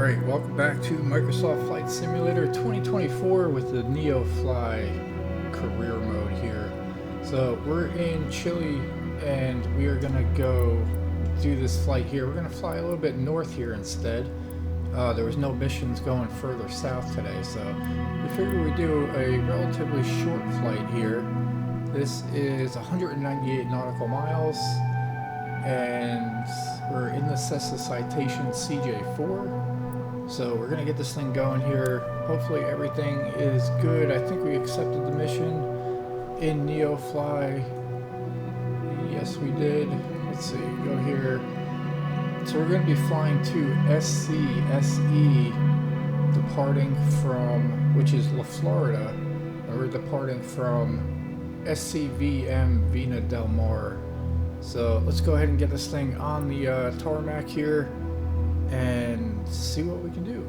Alright, welcome back to Microsoft Flight Simulator 2024 with the NeoFly Career Mode here. So we're in Chile and we are going to go do this flight here. We're going to fly a little bit north here instead. There was no missions going further south today, so we figured we'd do a relatively short flight here. This is 198 nautical miles and we're in the SCSE citation CJ4. So we're gonna get this thing going here. Hopefully everything is good. I think we accepted the mission in NeoFly. Yes, we did. Let's see, go here. So we're gonna be flying to SCSE, departing from, which is La Florida, and we're departing from SCVM Viña del Mar. So let's go ahead and get this thing on the tarmac here and see what we can do.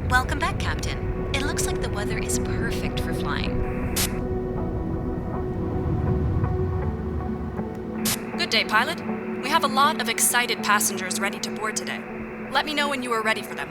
Welcome back, Captain. It looks like the weather is perfect for flying. Good day, pilot. We have a lot of excited passengers ready to board today. Let me know when you are ready for them.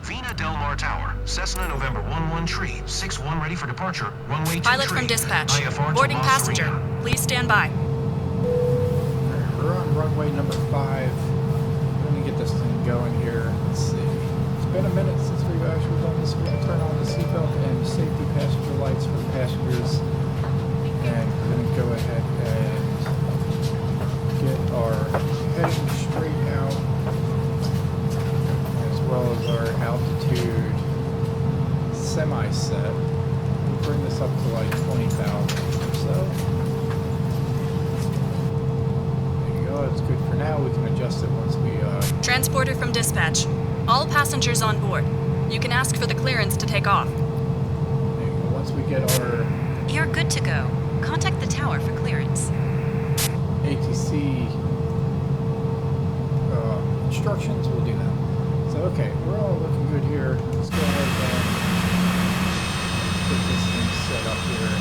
Viña del Mar Tower, Cessna November 11 Tree, 61 ready for departure, runway 23. Pilot from dispatch. IFR Boarding to passenger. Serena. Please stand by. Alright, we're on runway number 5. We're gonna get this thing going here. Let's see. It's been a minute since we've actually done this. We're gonna turn on the seatbelt and safety passenger lights for the passengers. And we're gonna go ahead and get our heading straight out, as well as our altitude semi-set. We'll bring this up to like 20,000 or so. There you go, that's good for now. We can adjust it once we Transporter from dispatch. All passengers on board. You can ask for the clearance to take off. there you go. Once we get our You're good to go. Contact the tower for clearance. ATC instructions, we'll do that. So okay, we're all looking good here. Let's go ahead and get this thing set up here.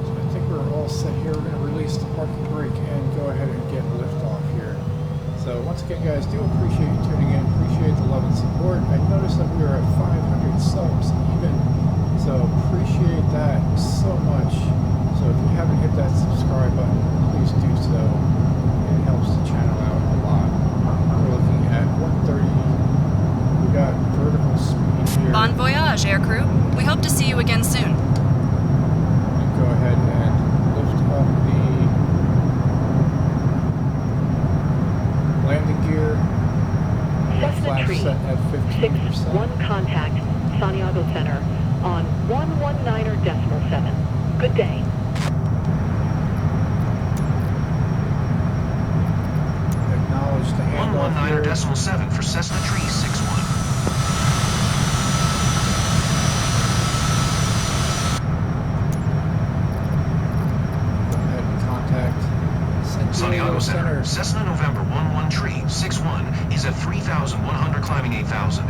So I think we're all set here. We're going to release the parking brake and go ahead and get liftoff here. So once again, guys, do appreciate you tuning in. Appreciate the love and support. I noticed that we are at 500 subs even, so appreciate that so much. So if you haven't hit that subscribe button, please do so. It helps the channel out a lot. We're looking at 130. We got vertical speed here. Bon voyage, aircrew. We hope to see you again soon. And go ahead and lift up the landing gear. Cessna Tree, Set at 15%. 61 contact, Santiago Center on 119.7. Good day. Acknowledge the handoff here. 119.7 for Cessna Tree, 61. Go ahead and contact Santiago Center, Cessna November 11 Tree, 61 is at 3,100 climbing 8,000.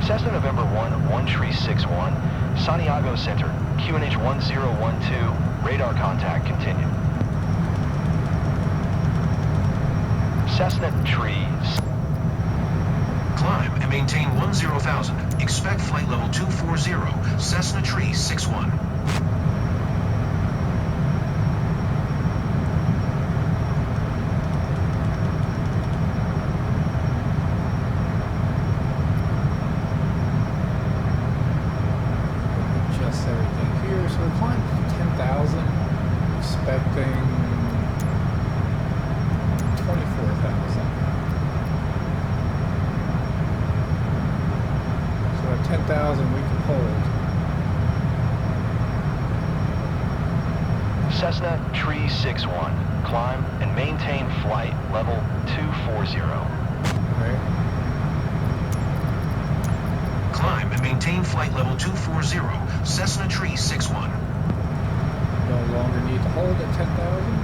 Cessna November 1 Tree 61, Santiago Center, QNH 1012, radar contact continued. Cessna Tree. Climb and maintain 10,000. Expect flight level 240, Cessna Tree, 61. Adjust everything here. So we're flying 10,000, expecting 24,000. So at 10,000 we can hold. Cessna Tree 61, climb and maintain flight level 240. Okay. Climb and maintain flight level 240, Cessna Tree, 61. No longer need to hold at 10,000.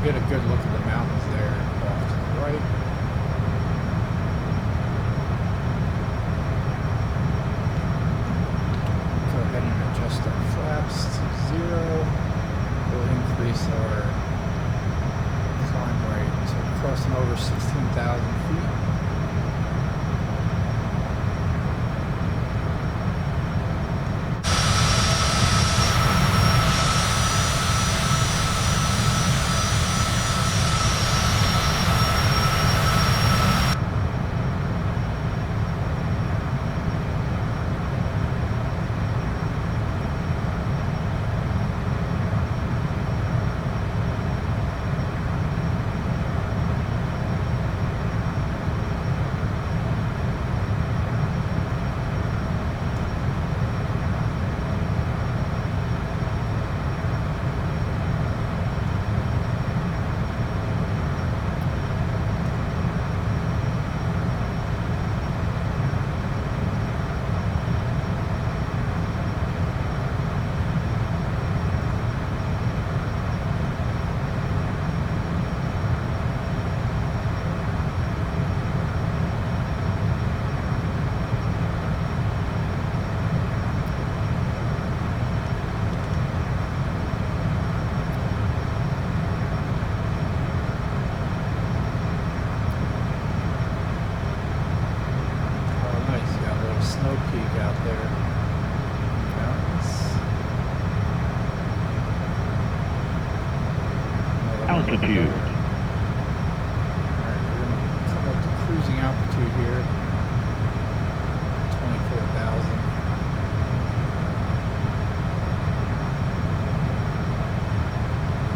get a good look at the mountains there off to the right. Go ahead and adjust our flaps to 0. We'll increase our climb rate to crossing over 16,000 feet. Altitude. Alright, we're going to come up to cruising altitude here. 24,000.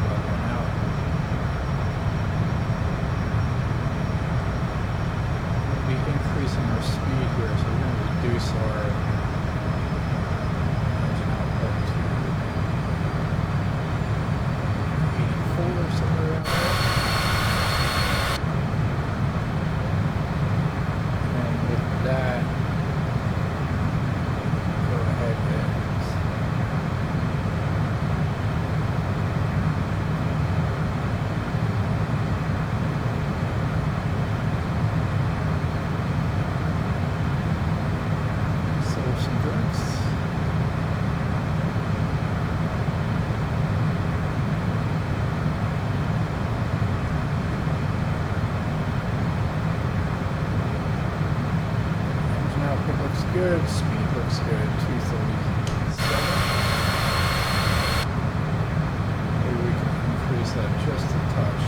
Leveling out. We'll be increasing our speed here, so we're going to reduce our engine output to 84 or somewhere around there. And with that, go ahead and serve some drinks. Engine output looks good, speed looks good, 237. Maybe we can increase that just a touch.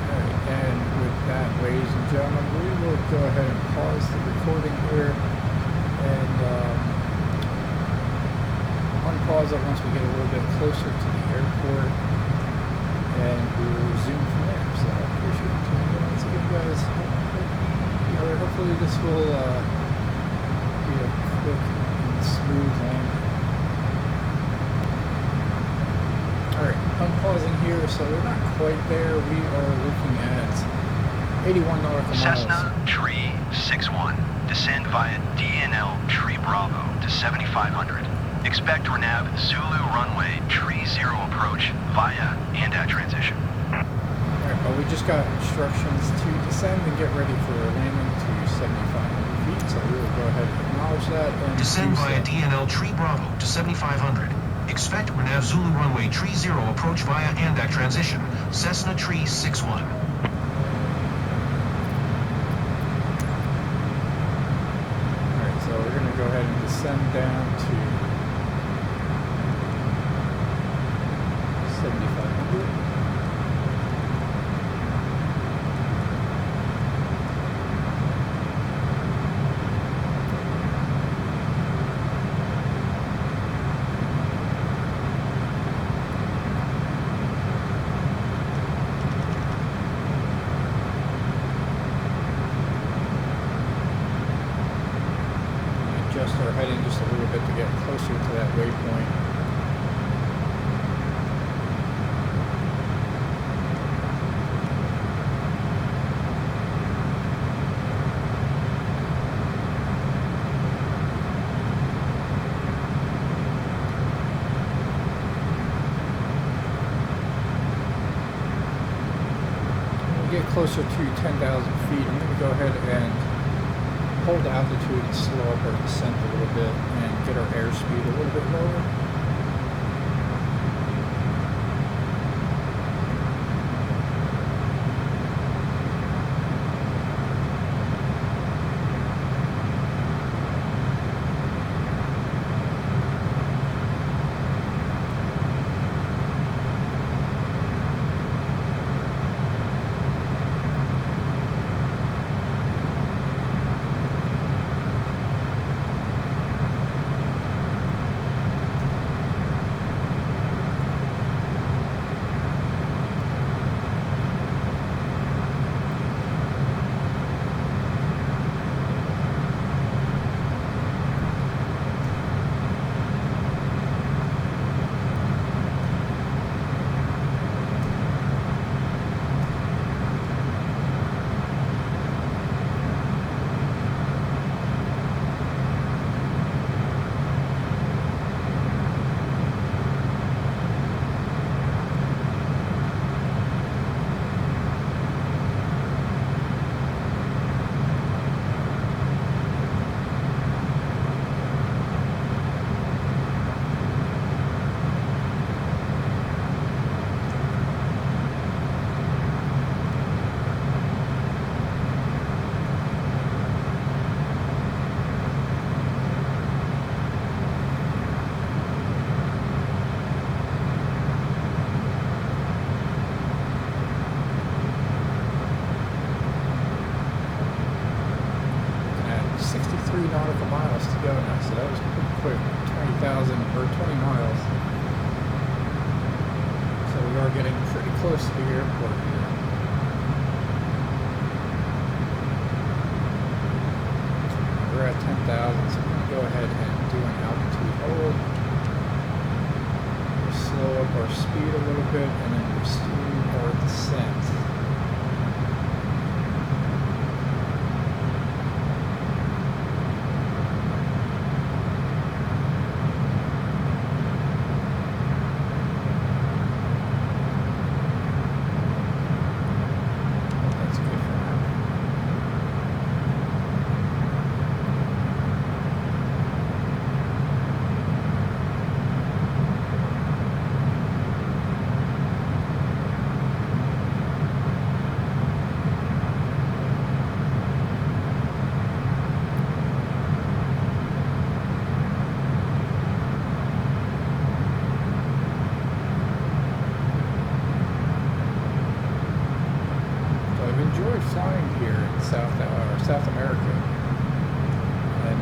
Alright, and with that, ladies and gentlemen, we will go ahead and pause the recording here and unpause it once we get a little bit closer to the airport, and we will resume from there. So I appreciate you tuning in once again, guys. Hopefully this will be a quick and smooth landing. Alright, unpausing here, so we're not quite there. We are looking at 81 nautical miles. Cessna Tree 61. Descend via DNL Tree Bravo to 7500. Expect RNAV Zulu runway Tree 0 approach via and at transition. Alright, well, we just got instructions to descend and get ready for a landing to 7,500 feet, so we will go ahead and acknowledge that and Descend do via so. DNL Tree Bravo to 7500. Expect RNAV Zulu runway Tree 0 approach via and at transition. Cessna Tree 61. Alright, so we're going to go ahead and descend down to 7,500. Adjust our heading just a little bit to get closer to that waypoint. Get closer to 10,000 feet, I'm going to go ahead and hold altitude and slow up our descent a little bit and get our airspeed a little bit lower. Nautical miles to go now, so that was pretty quick. 20,000 or 20 miles. So we are getting pretty close to the airport here. We're at 10,000, so we're going to go ahead and do an altitude hold. We'll slow up our speed a little bit and then resume our descent. Flying here in South America, and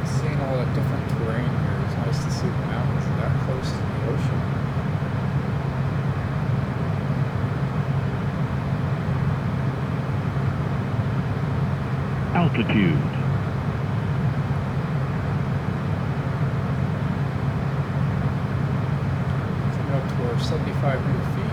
seeing all the different terrain here. It's nice to see the mountains that close to the ocean. Altitude. Coming up to our 7,500 feet.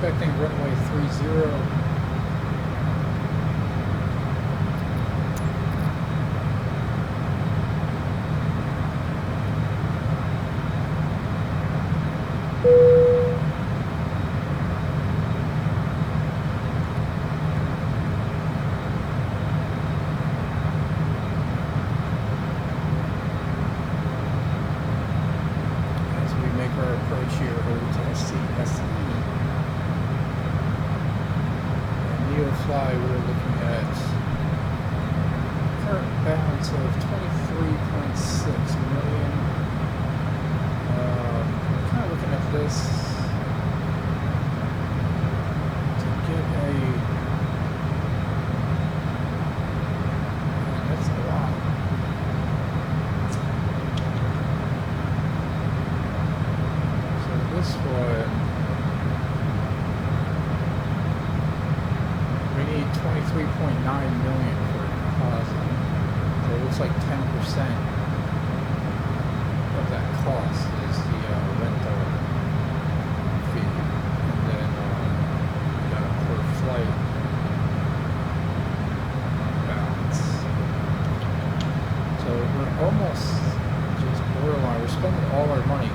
expecting runway 30. NeoFly, we're looking at current balance of 23.6 million. Kind of looking at this to get that's a lot. So this one, we need 23.9 million for a deposit. So it looks like 10% of that cost is the rental fee, and then per flight balance. So we're almost just borderline. We're spending all our money.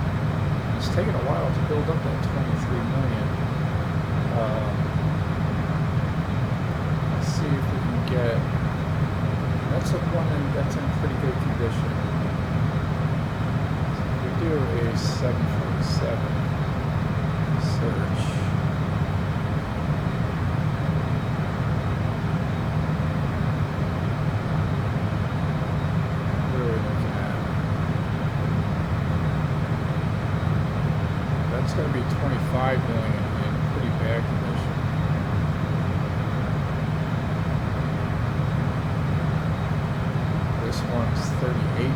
It's taken a while to build up that 23 million. See if we can get, that's a one that's in pretty good condition. So we do a 747 search. What are we looking at? That's going to be 25 million in pretty bad condition. This one's 38 million.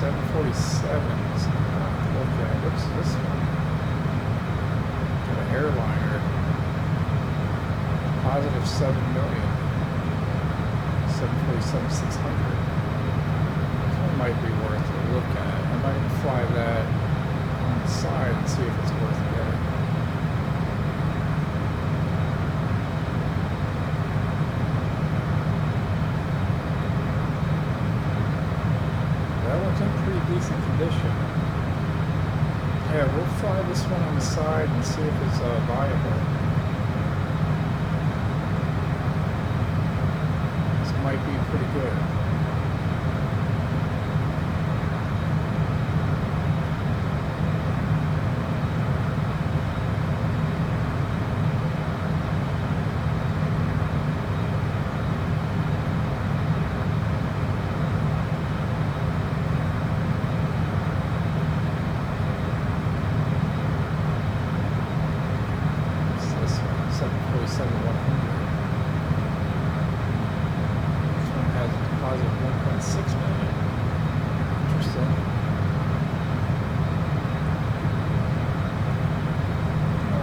747s. Okay, what's this one? Got an airliner. Positive 7 million. 747-600. This one might be worth a look at. I might fly that on the side and see if it's worth getting. Decent condition. Yeah, we'll fly this one on the side and see if it's viable. This might be pretty good.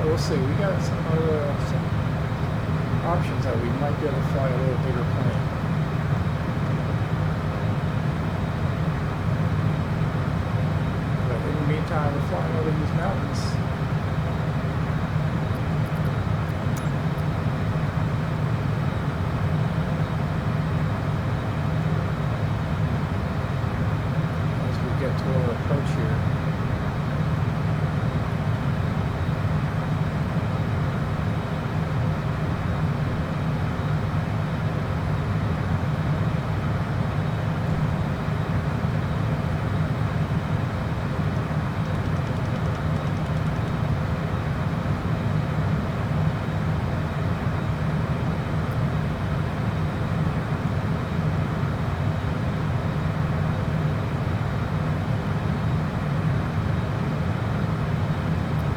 We'll see. We got some options that we might be able to fly a little bigger plane. But in the meantime, we're flying over these mountains. As we get to our approach here.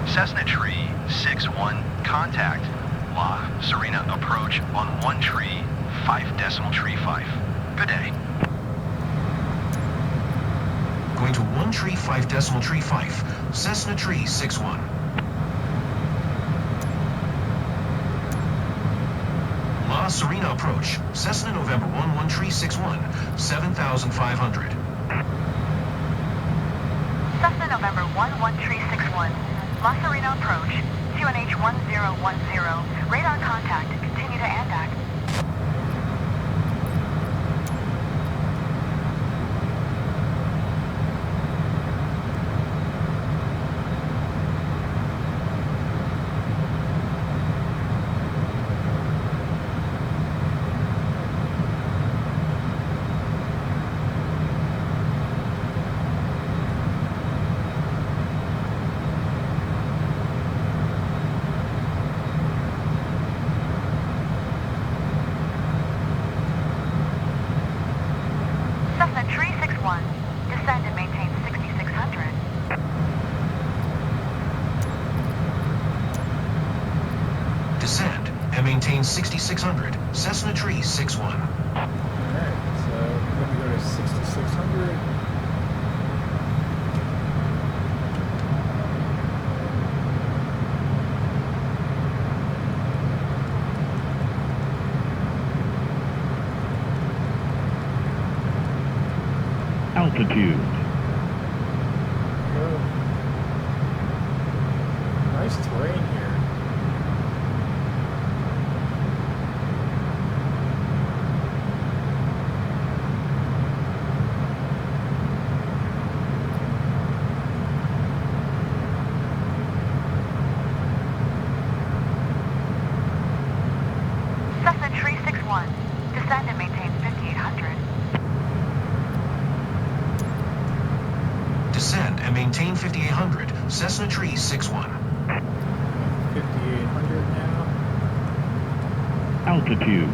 Cessna Tree 61, contact La Serena approach on 1 tree 5.35. Good day. Going to 1 tree 5.35, Cessna Tree 61. La Serena approach, Cessna November 1 tree 61, 7,500. Cessna November 11361. La Serena approach. QNH 1010. Radar contact. Continue to ANDAC. Cessna 361. Descend and maintain 6600. Descend and maintain 6600. Cessna Tree 61. Alright, so we're going to go to 6600. Altitude. Go. Nice terrain here. Cessna 361. Descend and maintain 5800. Descend and maintain 5800. Cessna Tree 61. 5800 now. Altitude.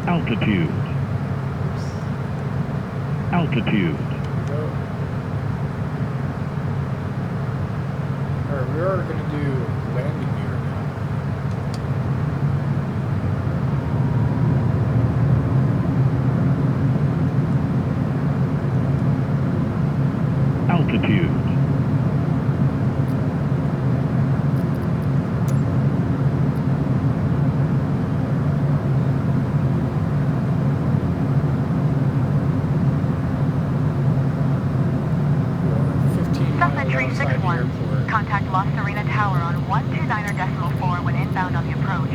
Altitude. Altitude. Go. Alright, we are going to do landing gear now. Altitude. We're 15 Cessna miles outside the 361. airport. Contact La Serena Tower on 129.4 when inbound on the approach.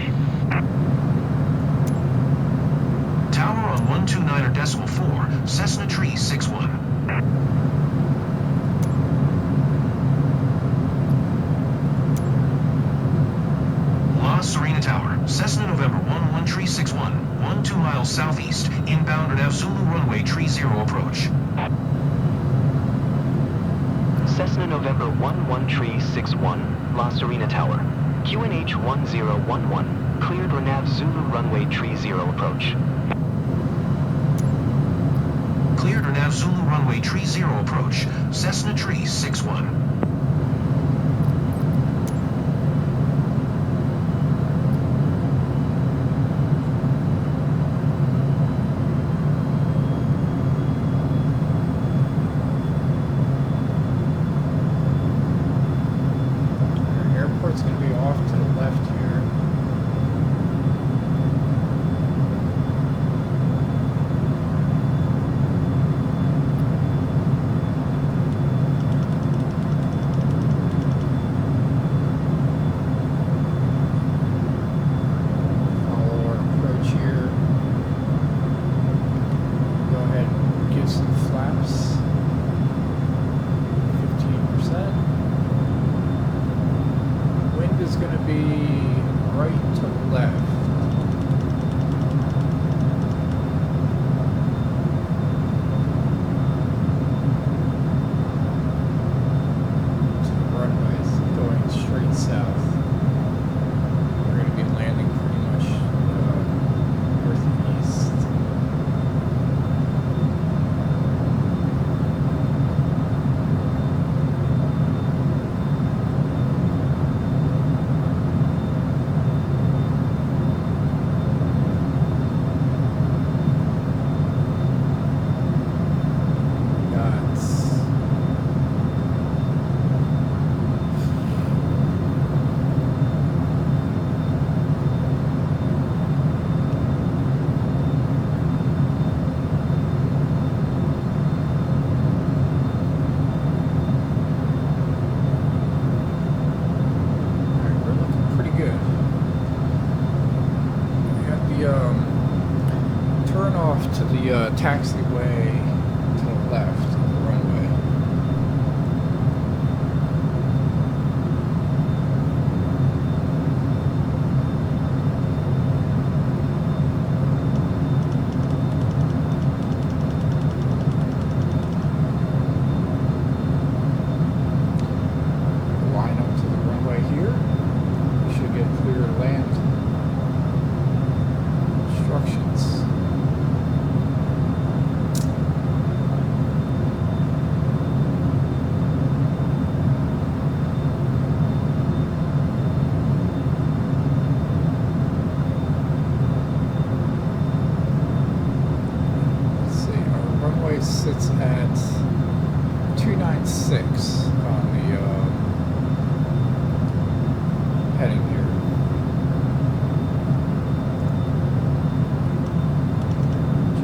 Tower on 129.4. Cessna Tree 61. La Serena Tower, Cessna November 11361, 12 miles southeast, inbound at Zulu runway tree 0 approach. Cessna November 11361, La Serena Tower. QNH 1011, cleared Renav Zulu runway tree 0 approach. Cleared Renav Zulu runway tree 0 approach, Cessna Tree 61. Airport's going to be off to the left here. off to the taxiway to the left of the runway. Line up to the runway here. We should get clear to land. Instructions. Let's see, our runway sits at 296 on the heading here.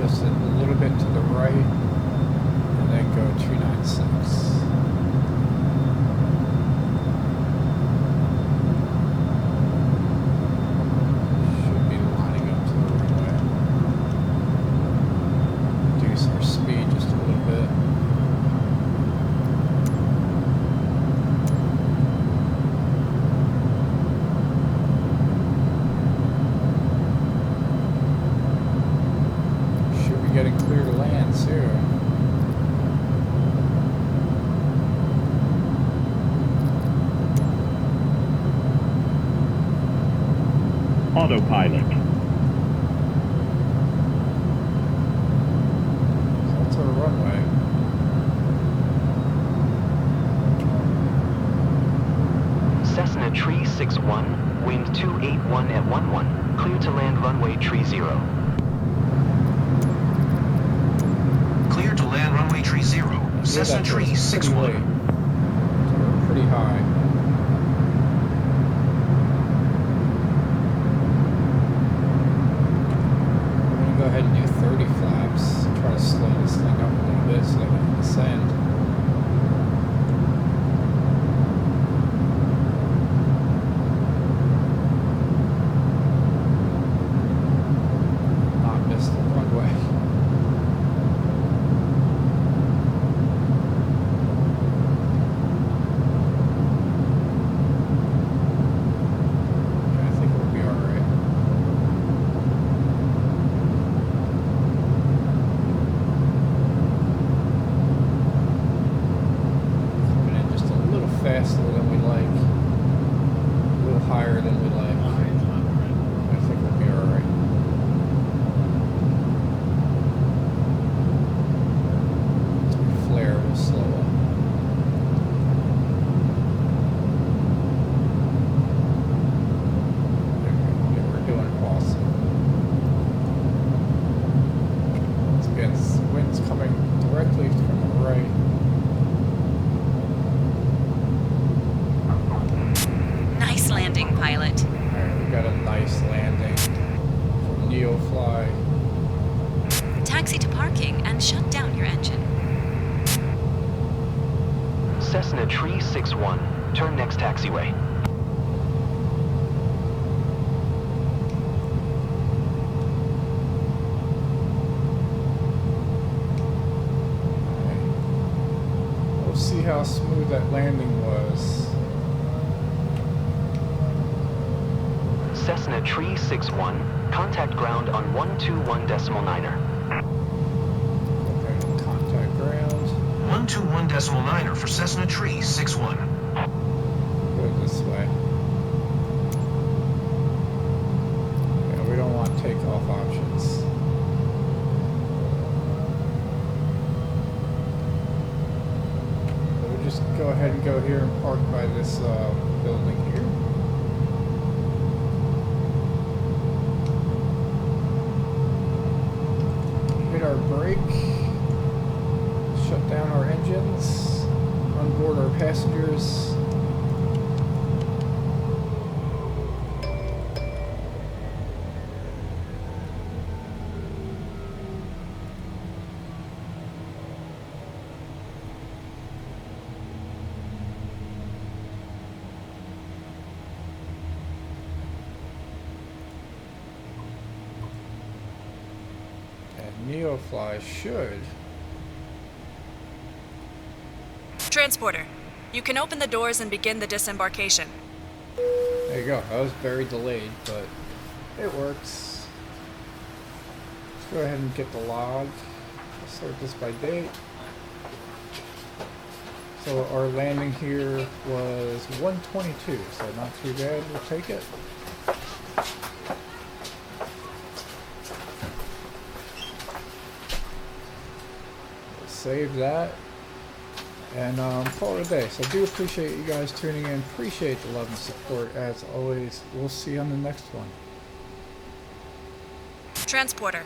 Just a little bit to the right, and then go 296. Should be lining up to the runway. Reduce our speed just a little bit. Should be getting clear to land soon. Autopilot. So that's our runway. Cessna Tree 61, wind 281 at 11, clear to land runway tree 0. Clear to land runway tree 0. Cessna that Tree goes pretty 61. late. So we're pretty high. We're gonna go ahead and do 30 flaps. Try to slow this thing up a little bit so that we can descend. Not miss the runway. Okay, I think we'll be alright. Coming in just a little faster than we like. A little higher than we like. I think we'll be alright. Flare will slow up. Yeah, we're doing awesome. Once again, wind's coming directly from the right. Nice landing, pilot. Alright, we got a nice landing from NeoFly. Taxi to parking and shut down your engine. Cessna Tree 61, turn next taxiway. Alright. We'll see how smooth that landing was. Cessna Tree 61, contact ground on 121.9er. Okay, contact ground. 121.9er for Cessna Tree 61. Go this way. Yeah, we don't want takeoff options. So we'll just go ahead and go here and park by this building here. Hit our brake. Shut down our engines. Onboard our passengers. NeoFly should. Transporter, you can open the doors and begin the disembarkation. There you go. That was very delayed, but it works. Let's go ahead and get the log. Let's sort this by date. So our landing here was 122, so not too bad. We'll take it. Let's save that. And call it a day. So I do appreciate you guys tuning in. Appreciate the love and support as always. We'll see you on the next one. Transporter,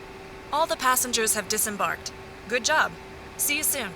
all the passengers have disembarked. Good job. See you soon.